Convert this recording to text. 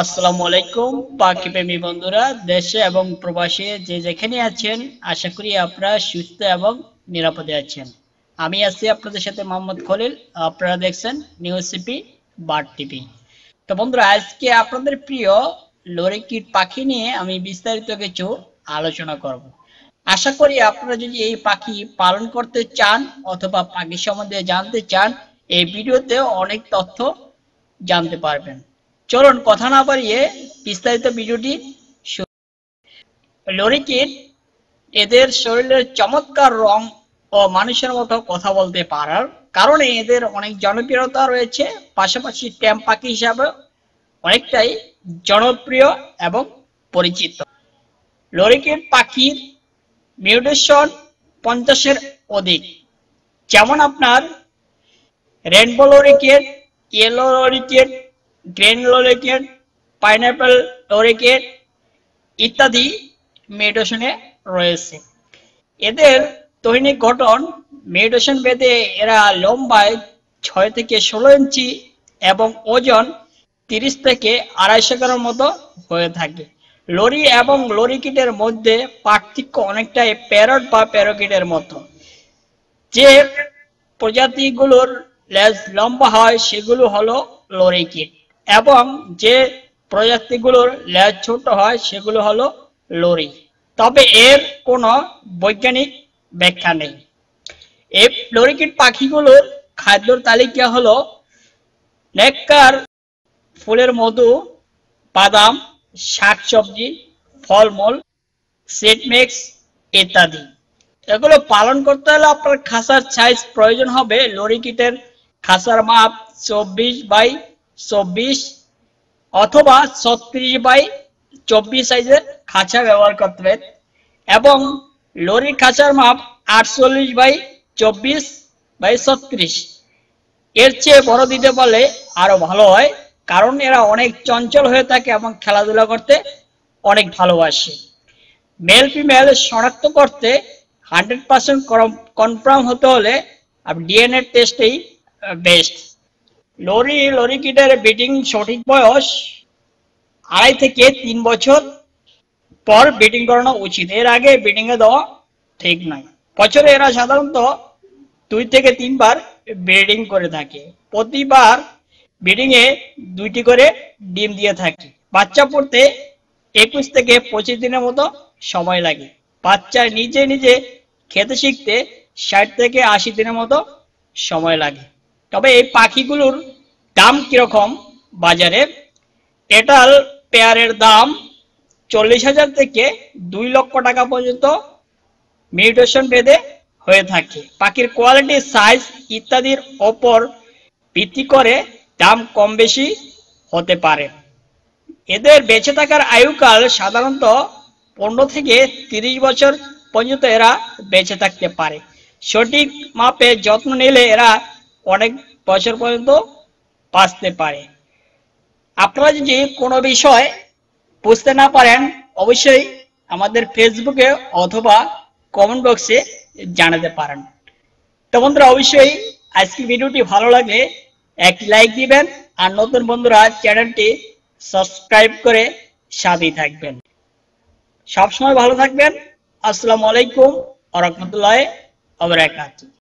আসসালামু আলাইকুম পাখি প্রেমী বন্ধুরা, দেশে এবং প্রবাসে যে যেখানে আছেন, আশা করি আপনারা সুস্থ এবং নিরাপদে আছেন। আমি আছি আপনাদের সাথে মোহাম্মদ খলিল। আপনারা দেখছেন নিউজ বার্ড টিভি। তো বন্ধুরা, আজকে আপনাদের প্রিয় লরিকিট পাখি নিয়ে আমি বিস্তারিত কিছু আলোচনা করব। আশা করি আপনারা যদি এই পাখি পালন করতে চান অথবা পাখি সম্বন্ধে জানতে চান, এই ভিডিওতে অনেক তথ্য জানতে পারবেন। চলুন কথা না বাড়িয়ে বিস্তারিত ভিডিওটি শুরু। লরিকিট এদের শরীরের চমৎকার রং ও মানুষের মতো কথা বলতে পারার কারণে এদের অনেক জনপ্রিয়তা রয়েছে, পাশাপাশি ট্যাম পাখি হিসাবে অনেকটাই জনপ্রিয় এবং পরিচিত। লরিকিট পাখির মিউটেশন 50-এর অধিক, যেমন আপনার রেনবো লরিকিট, ইয়েলো লরিকিট, গ্রেন লরিকিট, পাইনাপেল লরিকিট ইত্যাদি মিউটেশনে রয়েছে। এদের দৈনিক গঠন মিউটেশন ভেদে এরা লম্বায় 6 থেকে 16 ইঞ্চি এবং ওজন 30 থেকে 250 গ্রামের মতো হয়ে থাকে। লরি এবং লরিকিটের মধ্যে পার্থক্য অনেকটাই প্যারট বা প্যারোকিটের মতো। যে প্রজাতিগুলোর লেজ লম্বা হয় সেগুলো হলো লরিকিট এবং যে প্রজাতিগুলোর লেজ ছোট হয় সেগুলো হলো লরি। তবে এর কোনো বৈজ্ঞানিক ব্যাখ্যা নেই। এই লরিকিট পাখিগুলোর খাদ্য তালিকা হলো নেকটার, ফুলের মধু, বাদাম, শাকসবজি, ফলমূল, সিড মিক্স ইত্যাদি। এগুলো পালন করতে হলে আপনার খাঁচার সাইজ প্রয়োজন হবে। লরিকিটের খাঁচার মাপ 24x24 অথবা 36x24 সাইজের খাঁচা ব্যবহার করতে হবে এবং লরির খাঁচার মাপ 48x24x36। এর চেয়ে বড় দিতে পারলে আরো ভালো হয়, কারণ এরা অনেক চঞ্চল হয়ে থাকে এবং খেলাধুলা করতে অনেক ভালোবাসে। মেল ফিমেল শনাক্ত করতে 100% কনফার্ম হতে হলে ডিএনএ টেস্টেই বেস্ট। লরিকিটের ব্রিডিং সঠিক বয়স 2.5 থেকে 3 বছর পর ব্রিডিং করানো উচিত। এর আগে ব্রিডিং এ দেওয়া ঠিক নয়। বছরে এরা সাধারণত 2 থেকে 3 বার ব্রিডিং করে থাকে। প্রতিবার ব্রিডিং এ 2টি করে ডিম দিয়ে থাকে। বাচ্চা পড়তে 21 থেকে 25 দিনের মতো সময় লাগে। বাচ্চা নিজে নিজে খেতে শিখতে 60 থেকে 80 দিনের মতো সময় লাগে। তবে এই পাখিগুলোর দাম কিরকম বাজারে? এটাল পেয়ারের দাম 40,000 থেকে 2 লক্ষ টাকা পর্যন্ত মিউটেশন ভেদে হয়ে থাকে। পাখির কোয়ালিটি, সাইজ ইত্যাদির ওপর ভিত্তি করে দাম কম বেশি হতে পারে। এদের বেঁচে থাকার আয়ুকাল সাধারণত 15 থেকে 30 বছর পর্যন্ত এরা বেঁচে থাকতে পারে। সঠিক মাপে যত্ন নিলে এরা অনেক বছর পর্যন্ত বাঁচতে পারে। আপনারা যদি কোনো বিষয় বুঝতে না পারেন, অবশ্যই আমাদের ফেসবুকে অথবা কমেন্ট বক্সে জানাতে পারেন। তো বন্ধুরা, অবশ্যই আজকের ভিডিওটি ভালো লাগলে একটি লাইক দিবেন আর নতুন বন্ধুরা চ্যানেলটি সাবস্ক্রাইব করে সাথেই থাকবেন। সবসময় ভালো থাকবেন। আসসালামু আলাইকুম ওয়া রাহমাতুল্লাহি ওয়া বারাকাতুহু।